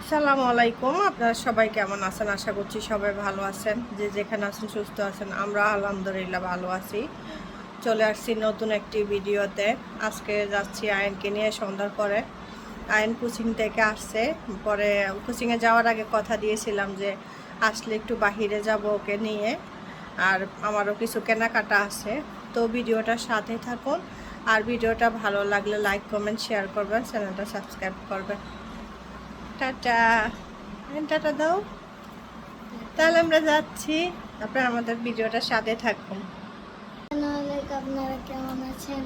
আসসালামু আলাইকুম। আপনারা সবাই কেমন আছেন? আশা করছি সবাই ভালো আছেন। যে যেখানে আছেন সুস্থ আছেন। আমরা আলহামদুলিল্লাহ ভালো আছি। চলে আসছি নতুন একটি ভিডিওতে। আজকে যাচ্ছি আয়নকে নিয়ে সন্ধ্যার পরে। আয়ন কোচিং থেকে আসছে। পরে কোচিংয়ে যাওয়ার আগে কথা দিয়েছিলাম যে আসলে একটু বাহিরে যাব ওকে নিয়ে। আর আমারও কিছু কেনাকাটা আছে। তো ভিডিওটার সাথে থাকুন। আর ভিডিওটা ভালো লাগলে লাইক কমেন্ট শেয়ার করবেন, চ্যানেলটা সাবস্ক্রাইব করবেন। টাটা, টাটা দাও। তাহলে আমরা যাচ্ছি। আপনারা আমাদের ভিডিওটার সাথে থাকুন। আপনারা কেমন আছেন?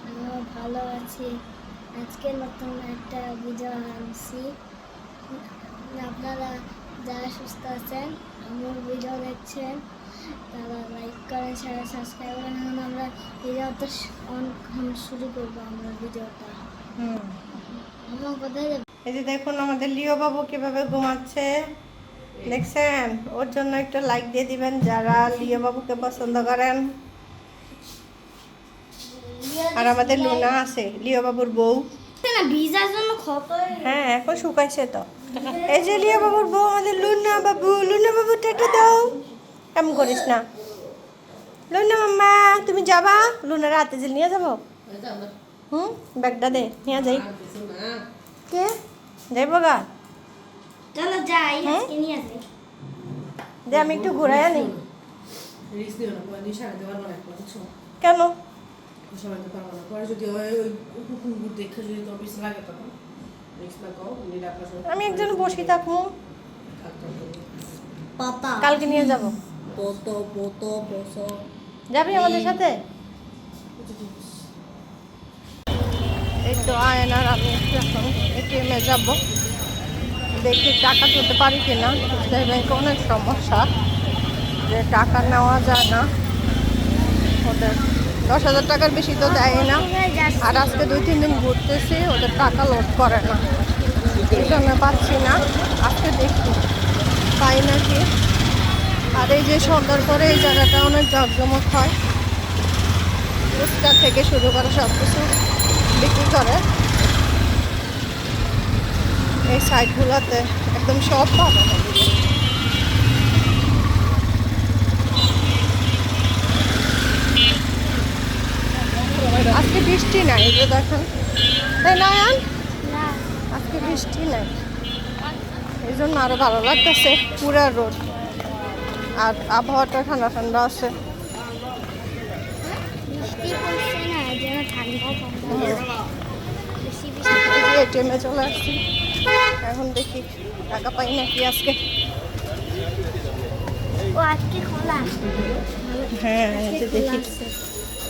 আমিও ভালো আছি। আজকে নতুন একটা ভিডিও আনছি। আপনারা যারা সুস্থ আছেন আমার ভিডিও দেখছেন তারা লাইক করেন, সাবস্ক্রাইব করেন। এখন আমরা ভিডিওটা শুরু করবো। আমরা ভিডিওটা আমার কোথায় যাবে? এই যে দেখুন আমাদের লিও বাবু কিভাবে ঘুমাচ্ছে, দেখছেন? ওর জন্য একটা লাইক দিয়ে দিবেন যারা লিও বাবুকে পছন্দ করেন। আর আমাদের লুনা আছে, লিও বাবুর বউ। না ভিজার জন্য ক্ষত হ্যাঁ, এখন শুকাইছে তো। এই যে লিও বাবুর বউ আমাদের লুনা বাবু। লুনা বাবু টাটা দাও। এমন করিস না। লুনা মাম্মা তুমি যাবা? লুনার হাতে যে নিয়ে যাবো। ব্যাগটা দে, নিয়ে যাই। কে যাইব গা? চলো যাই, আজকে নিয়ে যাই। যে আমি একটু ঘুরাই আনি। কেন? আমি একজন বসে থাকবো। কালকে নিয়ে যাব। যাবি আমাদের সাথে? এই তো আয়ন আর আমি এখন এটিএমে যাবো। দেখি টাকা তুলতে পারি কিনা। ব্যাংকে অনেক সমস্যা, যে টাকা নেওয়া যায় না। ওদের 10,000 টাকার বেশি তো দেয় না। আর আজকে 2-3 দিন ঘুরতেছি, ওদের টাকা লোড করে না। এই জন্য পাচ্ছি না। আজকে দেখি পাই নাকি। আর এই যে সন্ধ্যার পরে এই জায়গাটা অনেক জাঁকজমক হয়। ফুচকা থেকে শুরু করে সব কিছু বিক্রি করে এই সাইডগুলোতে। একদম সব পাবে। আজকে বৃষ্টি নাই, এই যে দেখেন। তাই না আয়ান? আজকে বৃষ্টি নাই, এই জন্য আরো ভালো লাগতেছে। পুরা রোদ আর আবহাওয়াটা ঠান্ডা ঠান্ডা আছে। এটিএমে চলে আসছি। এখন দেখি টাকা পাই নাকি আজকে। হ্যাঁ, দেখি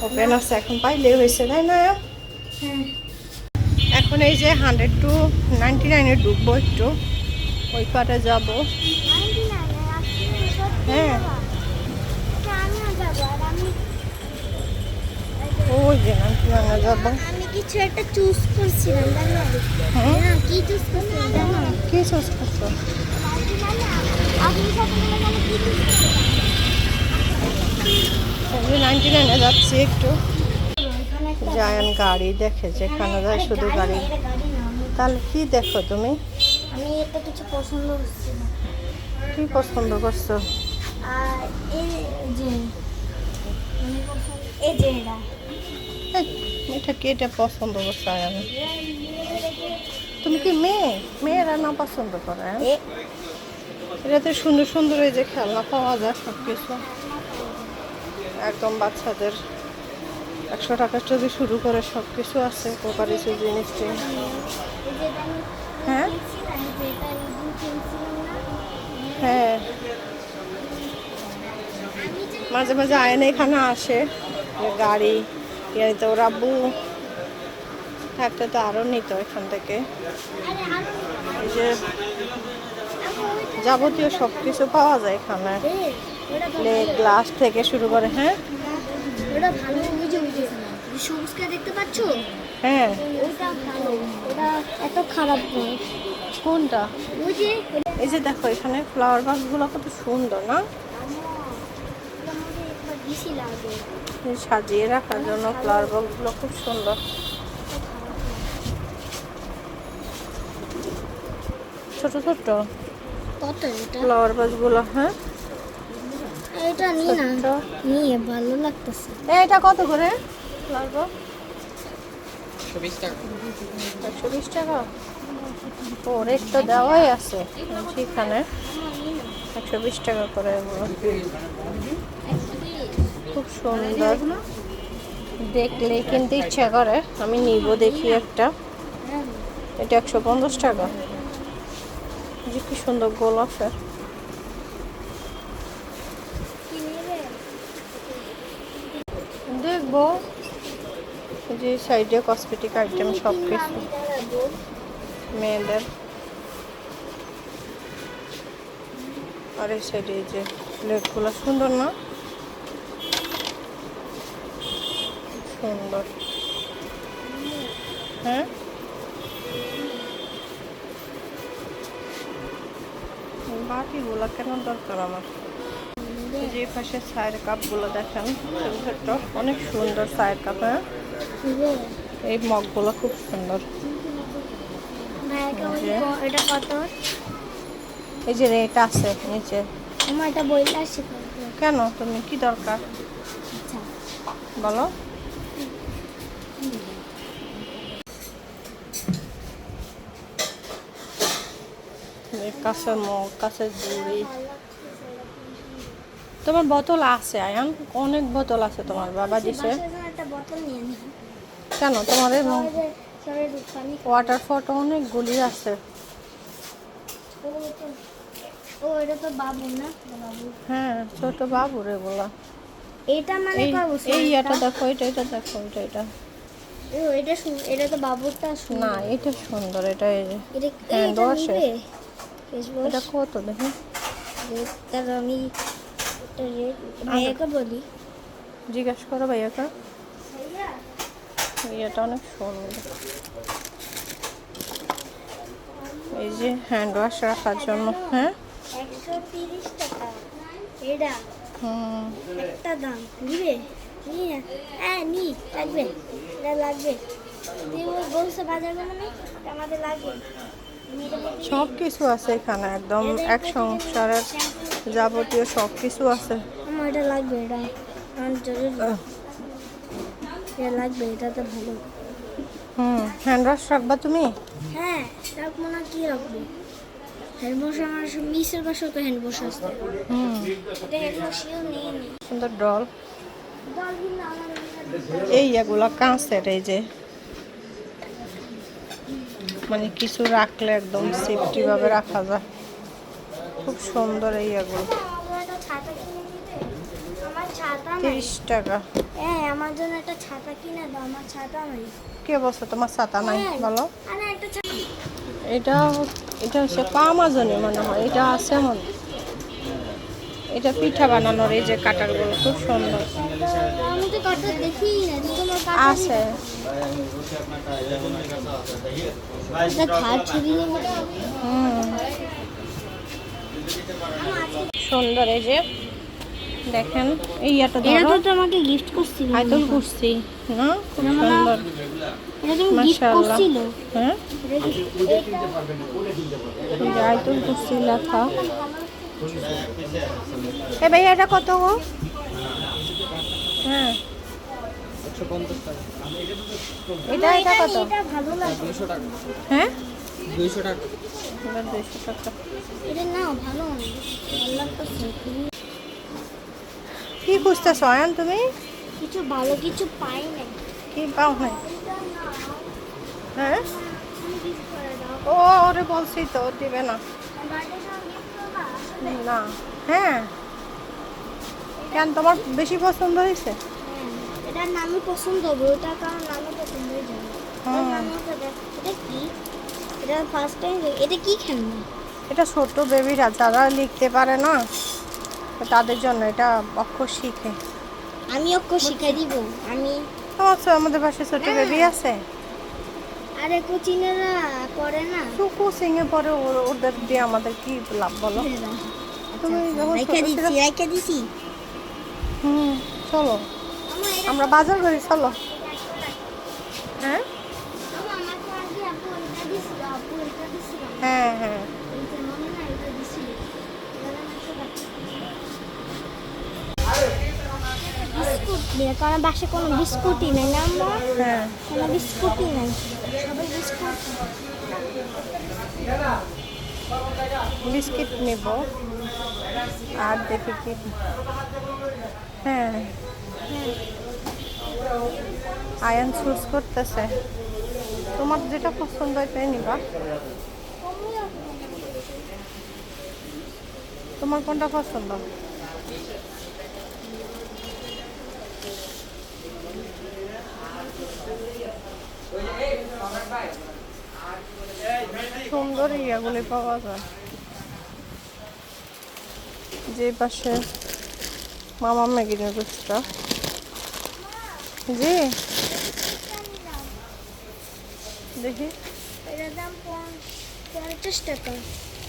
ওপেন আছে, এখন পাইলে হয়েছে, তাই না? এখন এই যে 100 to 99-এ ঢুকবো, একটু ওই পারে যাবো। হ্যাঁ, ওই যে 99-এ যাবো। আমি কিছু একটা চুজ করছিলাম, জানো? কি চুজ করছিলাম জানো? কি চুজ করছো? আপনি সাথে মিলে আমি কি চুজ করছিলাম? 99-এ যাচ্ছি একটু। জায়ান গাড়ি দেখে, যেখানে যায় শুধু গাড়ি। তাহলে কি দেখো তুমি? আমি একটা কিছু পছন্দ করছি না। কি পছন্দ করছো? আর এই যে এই যে এটা কি, এটা পছন্দ করছো আয়ান? তুমি কি মেয়েরা না পছন্দ করে? এটাতে সুন্দর সুন্দর এই যে খেলনা পাওয়া যায়, সব কিছু একদম বাচ্চাদের 100 টাকা থেকে শুরু করে সব কিছু আছে। কোপারেছে জিনিসটি। হ্যাঁ হ্যাঁ, মাঝে মাঝে আয়না এখানে আসে। গাড়ি গাড়িতে ওর আব্বু থাকতে তো আরও নিত এখান থেকে। এই যে যাবতীয় সব কিছু পাওয়া যায় এখানে, গ্লাস থেকে শুরু করে। হ্যাঁ, ওটা ভালো। ওই যে সবুজটা দেখতে পাচ্ছো? হ্যাঁ, ওটা ভালো, ওটা এত খারাপ নয়। কোনটা? ওই যে এই যে দেখো এখানে ফ্লাওয়ার ভাসগুলো কত সুন্দর না? সাজিয়ে রাখার জন্য ফ্লাওয়ার ভাসগুলো খুব সুন্দর। ছোট ছোট কত এটা? ফ্লাওয়ার ভাসগুলো। হ্যাঁ, এটা নি না, ছোট্ট। নিয়ে ভালো লাগতেছে। এটা কত করে ফ্লাওয়ার ভাস? 120 টাকা। 120 টাকা। ও, রেট তো দেওয়াই আছে সেখানে, 120 টাকা করে এগুলো। খুব সুন্দর, দেখলেই কিনতে ইচ্ছা করে। আমি নিব, দেখি একটা। এটা 150 টাকা। যে কি সুন্দর গোলাপের। দেখবো যে সাইডে কসমেটিক আইটেম সব কিছু মেয়েদের। আর এই সাইডে এই যে প্লেটগুলো সুন্দর না? সুন্দর। হ্যাঁ, বাটিগুলো কেন দরকার আমার? এই যে পাশে চায়ের কাপগুলো দেখেন, ছোট ছোট, অনেক সুন্দর চায়ের কাপ। হ্যাঁ, এই মগগুলো খুব সুন্দর। এটা কত? এই যে রেট আছে নিচে। আমার এটা বইটা আছে। কেন, তুমি কি দরকার আচ্ছা, বলো? এই কাঁচের মগ, কাঁচের ঝুড়ি। তোমার বোতল আছে আয়ান, অনেক বোতল আছে তোমার বাবা দিছে। একটা বোতল নিয়ে নি। কেন, তোমার এই সবাই পানি। ওয়াটার ফটো অনেকগুলি আছে। ও এটা তো বাবু না, বাবু। হ্যাঁ, ছোট বাবুর এগুলা। এটা মানে এই কয় বছর? এই এটা দেখো, এটা দেখো, এটা ও এটা এটা তো বাবুরটা না, সুন্দর। এটা সুন্দর। এটা এই যে এটা হ্যাঁ, এটা দশে। নিবে? Face wash. এটা কত দেখি? তার আমি এটা রেট ভাইয়াকে বলি। জিজ্ঞাসা করো ভাইয়াকে। এটা অনেক সুন্দর। এই যে হ্যান্ড ওয়াশ রাখার জন্য। হ্যাঁ, 130 টাকা এটা। হুম, একটা দাম নিবে? নিয়ে হ্যাঁ নি, লাগবে, এটা লাগবে। তুই বলছে বাজার করবে না, আমাদের লাগবে। সব কিছু আছে এখানে, একদম এক সংসারের যাবতীয় সব কিছু আছে। আমার এটা লাগবে, এটা আমার জরুরি। এটা লাগবে, এটা তো ভালো। হ্যান্ড ওয়াশ রাখবা তুমি? হ্যাঁ, রাখবো না, কি রাখবো? হ্যান্ড ওয়াশ আমার মিসের পাশে তো হ্যান্ড ওয়াশ আছে। হুম, এটা হ্যান্ড ওয়াশও নেই নি। সুন্দর ডল। দলবিন না আমার। এই এগুলা কাঁচের, এই যে মানে কিছু রাখলে একদম সেফটি ভাবে রাখা যায়। খুব সুন্দর এই এগুলো। আমার একটা ছাতা কিনে দিবে? আমার ছাতা নাই। 30 টাকা। হ্যাঁ, আমার জন্য একটা ছাতা কিনে দাও, আমার ছাতা নাই। কে বলছে তোমার ছাতা নাই? হ্যাঁ। বলো। আরে একটা ছাতা। এটা এটা হচ্ছে আমাজনে মনে হয়, এটা আছে এমন। এটা পিঠা বানানোর এই যে কাটারগুলো খুব সুন্দর আমি তো কাটা দেখি না, তুই তোমার কাটা আছে। এটা খাট ছড়িয়ে নেবে। হুম, সুন্দর। এই যে দেখেন, এই এটা এটা ধরো, তো তোমাকে গিফট করছিল। আইতল কুরসি না? খুব সুন্দর। এটা তুমি গিফট মাশাআল্লাহ। করছিল। হ্যাঁ, এই যে আইতল কুরসি লেখা। এ ভাই, এটা কত গো? হ্যাঁ, 150 টাকা। এটা এটা কত? এটা ভালো লাগে। 200 টাকা। হ্যাঁ, 200 টাকা। এবার 200 টাকা। এটা নাও, ভালো অনেক ভালো লাগতেছে। কি খুঁজতেছো আয়ান তুমি? কিছু ভালো কিছু পাই না। কি পাও নাই? হ্যাঁ, তুমি গিফট করে দাও। ও ওরে বলছি তো, ও দিবে না। বার্থডে সময় গিফট করবা? আসলে না। হ্যাঁ, কেন, তোমার বেশি পছন্দ হয়েছে? হ্যাঁ, এটার নামই পছন্দ হবে, ওটা কারণ নামই পছন্দ হয়ে যাবে। হুম। এটা কি? এটা ফার্স্ট টাইম। এটা কি খেলনা? এটা ছোট বেবিরা যারা লিখতে পারে না, তো তাদের জন্য এটা অক্ষর শিখে। আমি অক্ষর শিখাই দিব। আমি আমাদের পাশে ছোট না। বেবি আছে, আরে কোচিনেরা করে না। কোচিং এ পরে ওদের দিয়ে আমাদের কি লাভ বলো? তুমি যখন ছোট ছিলে। রাইখা দিছি। হুম, চলো আমরা বাজার করি, চলো। হ্যাঁ, হ্যাঁ, হ্যাঁ, দিয়ে কারণ বাসায় কোনো বিস্কুটই নেই না আম্মু, হ্যাঁ কোনো বিস্কুটই নাই, সবাই বিস্কুট। বিস্কিট নেব আর দেখি কি। হ্যাঁ আয়ান চুজ করতেছে, তোমার যেটা পছন্দ হয় নিবা। তোমার কোনটা পছন্দ? সুন্দর ইয়াগুলি পাওয়া যায়। যে পাশে মামা ম্যাগিনের গুচ্ছটা, জি দেখি। এটার দাম 50 টাকা।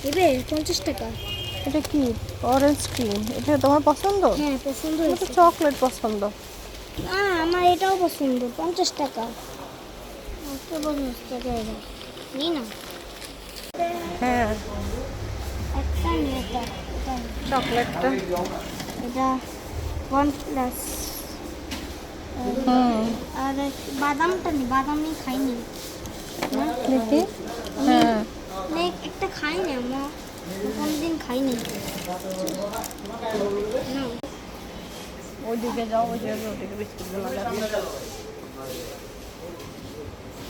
নেবে 50 টাকা। এটা কি? Orange cream. এটা তোমার পছন্দ? হ্যাঁ পছন্দ আমার তো হয়েছে। চকলেট পছন্দ। আমার এটাও পছন্দ, 50 টাকা। আজকে 50 টাকা এটা নিই না। হ্যাঁ একটা নিয়ে এটা এটা নে। চকলেটটা। এটা 1 প্লাস। হুম আর বাদামটা নি, বাদাম আমি খাইনি না। দেখি। হ্যাঁ না, একটা খাইনি মা, কোনদিন খাইনি না। ওইদিকে যাও, ওই যে ওইদিকে বিস্কুটগুলো লাগাচ্ছি।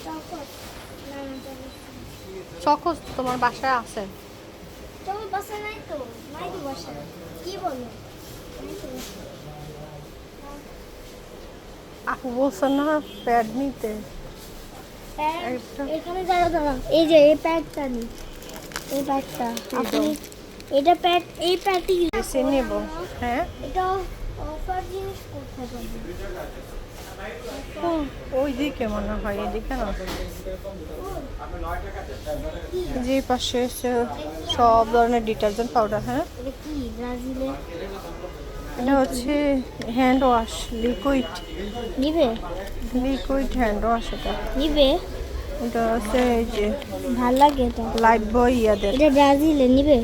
চকোস না না চকোস তোমার বাসায় আছে? তোমার বাসায় নাই তো, নাই তো বাসায়। কি বলো? নাই তো বাসায়। আপু বলছে না প্যাড নিতে। প্যাড একটা। এখানে দাঁড়া দাঁড়া, এই যে এই প্যাডটা নি, এই প্যাডটা আপনি দাও? এটা প্যাড, এই প্যাডটি বেশি নেব। হ্যাঁ এটা অফার জিনিস করতে পারবে। ওইদিকে মনে হয়, এদিকে না। যে পাশে এসে সব ধরনের ডিটারজেন্ট পাউডার। হ্যাঁ এটা কি ব্রাজিলে? এটা হচ্ছে হ্যান্ড ওয়াশ, লিকুইড নিবে লিকুইড হ্যান্ড ওয়াশ। এটা নিবে এটা হচ্ছে এই যে ভাল লাগে এটা। লাইফ বয় ইয়াদের। এটা ব্রাজিলে নিবে।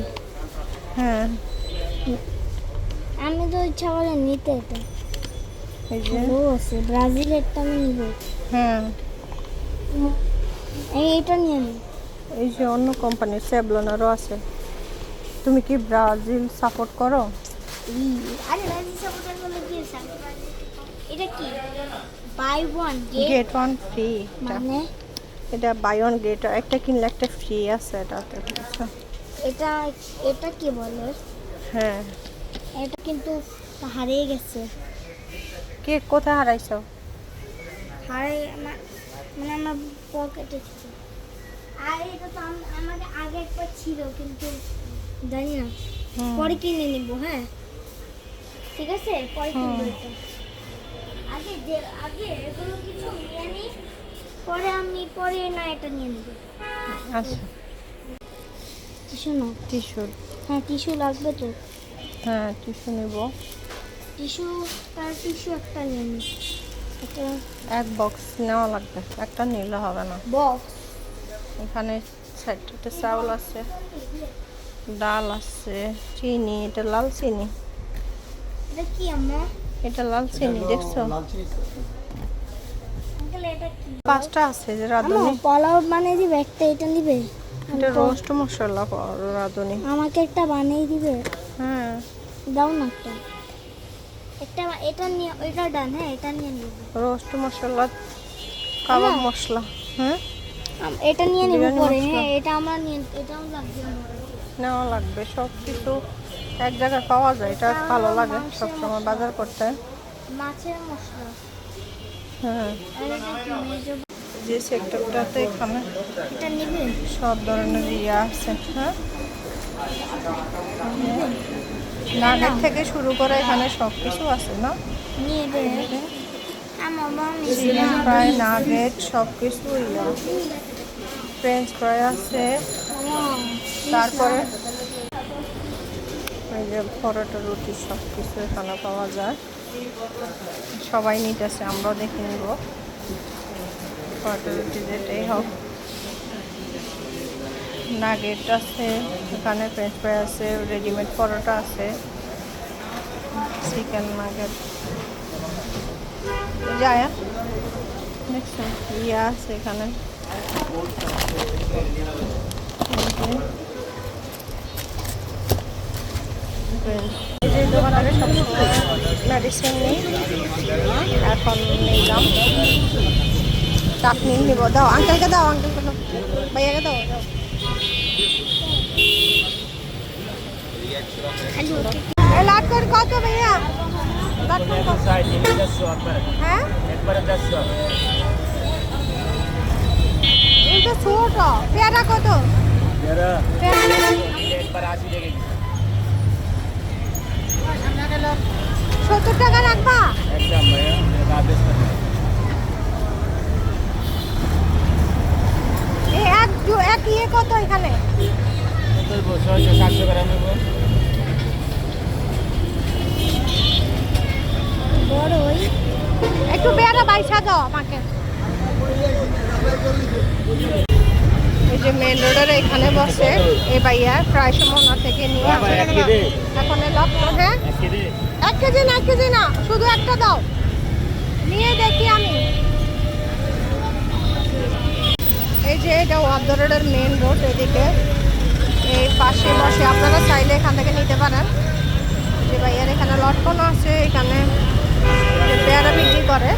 হ্যাঁ আমি তো ইচ্ছা করে নিতে এটা। এই যে। ও আছে ব্রাজিলেরটা আমি নিব। হ্যাঁ এইটা নিয়ে নিই। এই যে অন্য কোম্পানির স্যাভলনারও আছে। তুমি কি ব্রাজিল সাপোর্ট করো? আরে ব্রাজিল সাপোর্টার বলে কি এটা কি buy one get one free. মানে এটা বাই ওয়ান গেট, একটা কিনলে একটা ফ্রি আছে এটাতে, বুঝছো? এটা এটা কি বলে? হ্যাঁ এটা কিন্তু হারিয়ে গেছে। কে কোথায় হারাইছো? হারিয়ে মানে আমার পকেটে ছিল। আর এটা তো আমাদের আগে একবার ছিল কিন্তু জানি না, হুম। পরে কিনে নিব। হ্যাঁ ঠিক আছে, পরে কিনবো হুম। এটা। আগে এগুলো কিছু নিয়ে নিই, পরে না এটা নিয়ে নিব। আচ্ছা টিস্যু নাও। টিস্যু। হ্যাঁ টিস্যু লাগবে তো। হ্যাঁ টিস্যু নেব। টিস্যু একটা নিয়ে নিই। একটা এক বক্স নেওয়া লাগবে, একটা নিলে হবে না। বক্স। এখানে সাইডটাতে চাউল আছে, ডাল আছে, চিনি। এটা লাল চিনি, এটা কি আম্মা? এটা লাল চিনি দেখছো? আঙ্কেল এটা কি? 5টা আছে যে আম্মা রাঁধুনি। পোলাও বানিয়ে দিবে একটা, এটা নিবে? এটা রোস্ট মশলা রাঁধুনি। আমাকে একটা বানিয়ে দিবে? হ্যাঁ দাও না একটা। একটা এটা নিয়ে, এটা ডান। হ্যাঁ এটা নিয়ে নিব। রোস্ট মশলা, কাবাব আম্মা। মশলা। হ্যাঁ এটা নিয়ে নিব বিরিয়ানি পরে। মশলা। হ্যাঁ এটা আমরা নিয়ে, এটাও লাগবে আমার। নেওয়া লাগবে, সব কিছু এক জায়গায় পাওয়া যায়। এটা ভালো লাগে মাংসের সবসময় মশলা। বাজার করতে। মাছের মশলা। হ্যাঁ আর এটা কি মেজো? যে সেক্টরটাতে এখানে এটা নিবে? সব ধরনের ইয়ে আছে। হ্যাঁ নাগের থেকে শুরু করে এখানে সব কিছু আছে না? নিবে আমার মামি। চিকেন ফ্রাই, নাগেট, সব কিছু ফ্রেঞ্চ ফ্রাই আছে। তারপরে ওই যে পরোটা, রুটি, সব কিছু এখানে পাওয়া যায়। সবাই নিতেছে, আমরাও দেখে নিব। পরোটা, রুটি যেটাই হোক। নাগেট আছে এখানে, ফ্রেঞ্চ ফ্রাই আছে, রেডিমেড পরোটা আছে, চিকেন নাগেট। যায় দেখছেন ইয়া আছে এখানে এই যে দোকানে সব মেডিসিন নেই এখন নিলাম চাটনি নিব দাও আঙ্কেলকে দাও ভাইয়াকে দাও লাট করে কত ভাইয়া লাট করে কত হ্যাঁ এটা ছোট পেয়ারা কত পেয়ারা 70 টাকা রাখবা এক ইয়ে কত এখানে বড়ই একটু পেয়ারা বাইসা দাও আমাকে এই যে মেন রোডের এখানে বসে এই ভাইয়া প্রায় সময় ওনা থেকে নিয়ে এখন এলাম হ্যাঁ 1 কেজি না শুধু একটা দাও নিয়ে দেখি আমি এই যে এটা ওয়াবদা রোডের মেন রোড এদিকে এই পাশে বসে আপনারা চাইলে এখান থেকে নিতে পারেন যে ভাইয়ার এখানে লটকন আছে এখানে পেয়ারা বিক্রি করে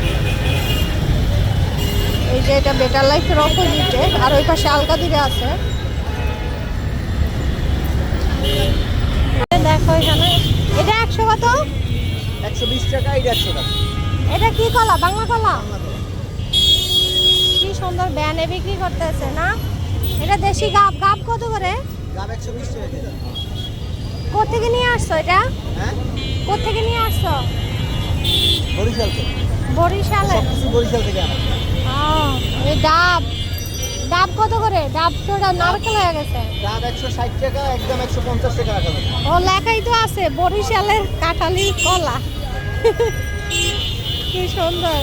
এই যে এটা বেটার লাইফের অপোজিটে আর ওই পাশে আলগা দিকে আছে দেখো এখানে এটা 100 কত 120 টাকা এটা 100 টাকা এটা কি কলা বাংলা কলা কি সুন্দর ব্যানে বিক্রি করতেছে না এটা দেশি গাব কত করে গাব 120 টাকা কেজি কোত্থেকে নিয়ে আসছো এটা হ্যাঁ কোত্থেকে নিয়ে আসছো বরিশাল থেকে বরিশালে সবকিছু বরিশাল থেকে আনা এই ডাব কত করে ডাব তো নারকেল হয়ে গেছে গাব 160 টাকা একদম 150 টাকা রাখা যাবে ও লেখাই তো আছে বরিশালের কাঁঠালি কলা কি সুন্দর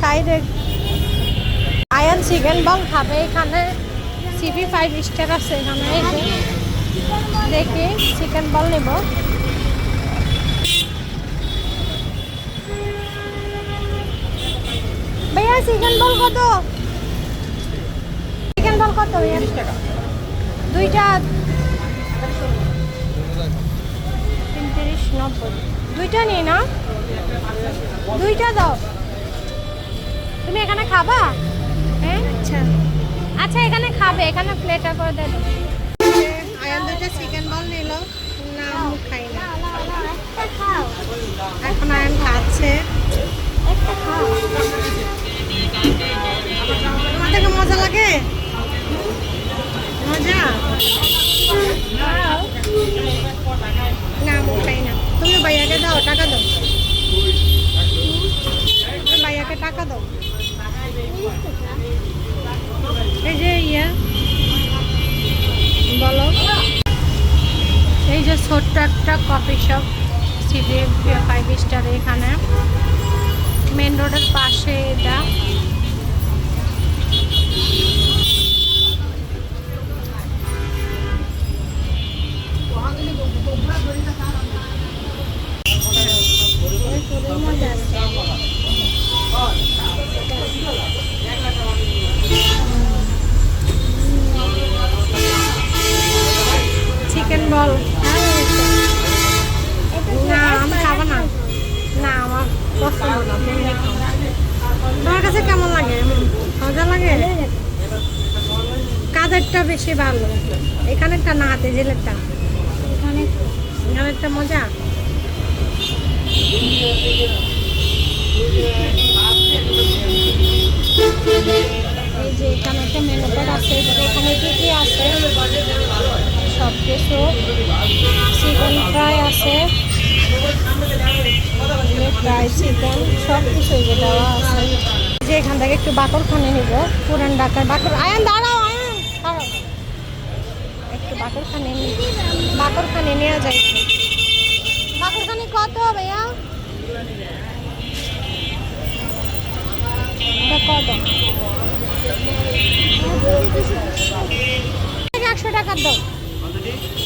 সাইডে আয়ান চিকেন বল খাবে এখানে সিপি 5 স্টার আছে এখানে এই যে দেখি চিকেন বল নেব ভাইয়া চিকেন বল কত ভাইয়া 30 টাকা দুইটা 39.90 দুইটা নিয়ে না দুইটা দাও তুমি এখানে খাবা হ্যাঁ আচ্ছা এখানে খাবে এখানে প্লেটার করে দেন আয়ান দুইটা চিকেন বল নিল না আমি খাই না এখন আয়ান খাচ্ছে তোমাদের মজা লাগে মজা না আমি খাই না তুমি ভাইয়াকে দাও টাকা দাও তুমি ভাইয়াকে টাকা দাও এই যে ইয়া বলো এই যে ছোট্ট একটা কফি শপ সিটি 5 স্টার এখানে মেন রোডের পাশে এটা চিকেন বল না আমি খাবো না না আমার পছন্দ না তোমার কাছে কেমন লাগে মজা লাগে কাদেরটা বেশি ভালো এখানেরটা না হাতে জেলেরটা এখানেরটা মজা এই যে এখানে একটা মেনু কার্ড আছে এখানে কি কি আছে সব কিছু চিকেন ফ্রাই আছে ফ্রাই চিকেন সব কিছু দেওয়া আছে যে এখান থেকে একটু বাকরখানি নিব পুরান ঢাকার বাকর আয়ান দাঁড়াও একটু বাকরখানি নেওয়া যায় বাকরখানি কত ভাইয়া এটা কত 100 টাকা দাও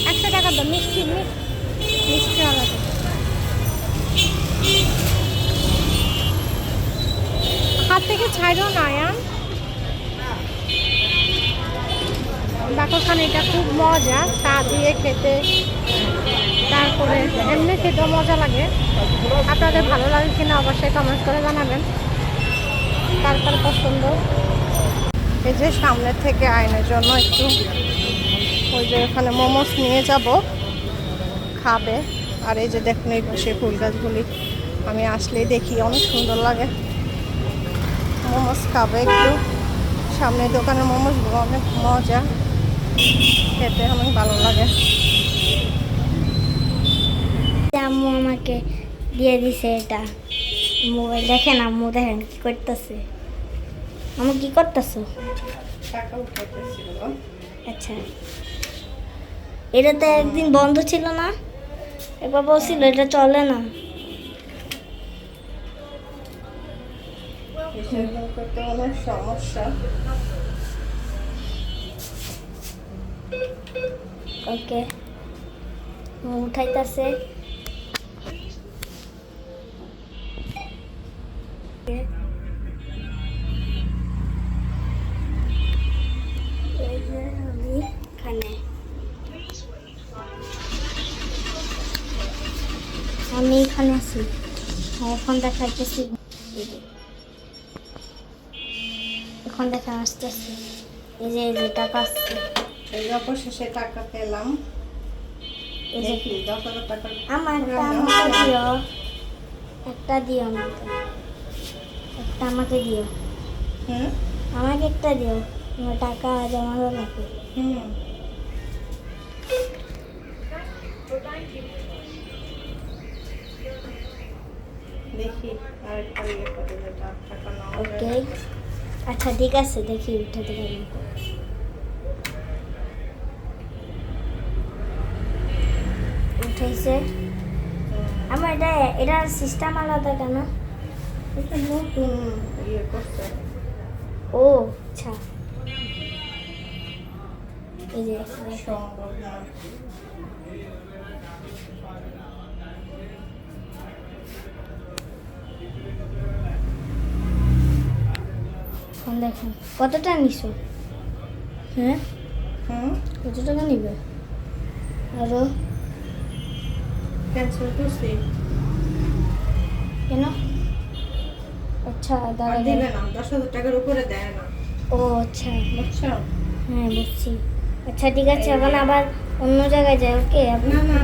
100 টাকা দাও মিষ্টি আলাদা হাত থেকে ছাইরো না আয়ান। বাকরখানি এটা খুব মজা, চা দিয়ে খেতে, তারপরে এমনি খেতেও মজা লাগে। আপনাদের ভালো লাগে কিনা অবশ্যই কমেন্ট করে জানাবেন কার কার পছন্দ। এই যে সামনের থেকে আয়নের জন্য একটু ওই যে ওখানে মোমোস নিয়ে যাব, খাবে। আর এই যে দেখুন এই পাশে ফুল গাছগুলি আমি আসলেই দেখি, অনেক সুন্দর লাগে। মোমোস খাবে একটু, সামনে দোকানের মোমোসগুলো অনেক মজা, খেতে অনেক ভালো লাগে। আম্মু আমাকে দিয়ে দিছে এটা মোবাইল। দেখেন আম্মু, দেখেন কি করতেছে। আম্মু কি করতেছো? আচ্ছা, এটা তো একদিন বন্ধ ছিল না, একবার বলছিল এটা চলে না। অনেক সমস্যা। ওকে, উঠাইতেছে। আমি এখানে আছি, এখন দেখাইতেছি। এখন দেখা আসতেছি, এই যে টাকা আসছে। এই অবশেষে টাকা পেলাম। এই যে দেখি 10,000 টাকা আমাকে দিও, একটা দিও আমাকে, একটা আমাকে দিও, আমাকে একটা দিও, আমার টাকা জমা দেওয়া লাগবে। দেখি আরেকটা ইয়ে করে যেটা টাকা নাও। ওকে, আচ্ছা ঠিক আছে, দেখি উঠাতে পারি। উঠেছে আমার। এটার সিস্টেম আলাদা কেন? এটা নতুন ইয়ে করছে। ও আচ্ছা, এই যে সম্ভব না। এখন দেখুন কতটা নিছো। হ্যাঁ, কত টাকা নিবে? আরো ক্যান্সেল করছি। কেন? আচ্ছা আর দাঁড়া, দিবে না, 10,000 টাকার উপরে দেয় না। ও আচ্ছা, বুঝছো? হ্যাঁ বুঝছি। আচ্ছা ঠিক আছে, এখন আবার অন্য জায়গায় যাই। ওকে, না না,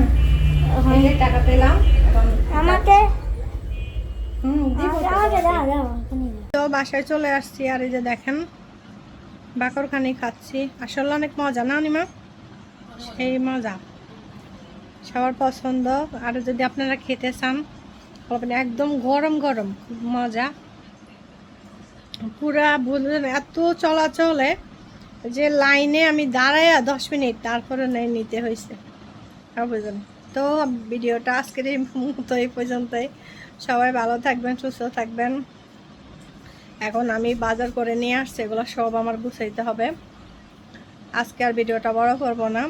এই যে টাকা পেলাম এখন। আমাকে দিব তো। আমাকে দাও দাও, এখানে দাও। তো বাসায় চলে আসছি, আর এই যে দেখেন বাকরখানি খাচ্ছি। আসলে অনেক মজা না নিমা, সেই মজা, সবার পছন্দ। আর যদি আপনারা খেতে চান বলবেন, একদম গরম গরম, খুব মজা। পুরা বুঝলেন এত চলাচলে যে লাইনে আমি দাঁড়াইয়া 10 মিনিট তারপরে নিতে হয়েছে, বুঝলেন। তো ভিডিওটা আজকের এই মতো এই পর্যন্তই। সবাই ভালো থাকবেন, সুস্থ থাকবেন। এখন আমি বাজার করে নিয়ে আসছি, এগুলো সব আমার গুছাইতে হবে। আজকে আর ভিডিওটা বড় করব না।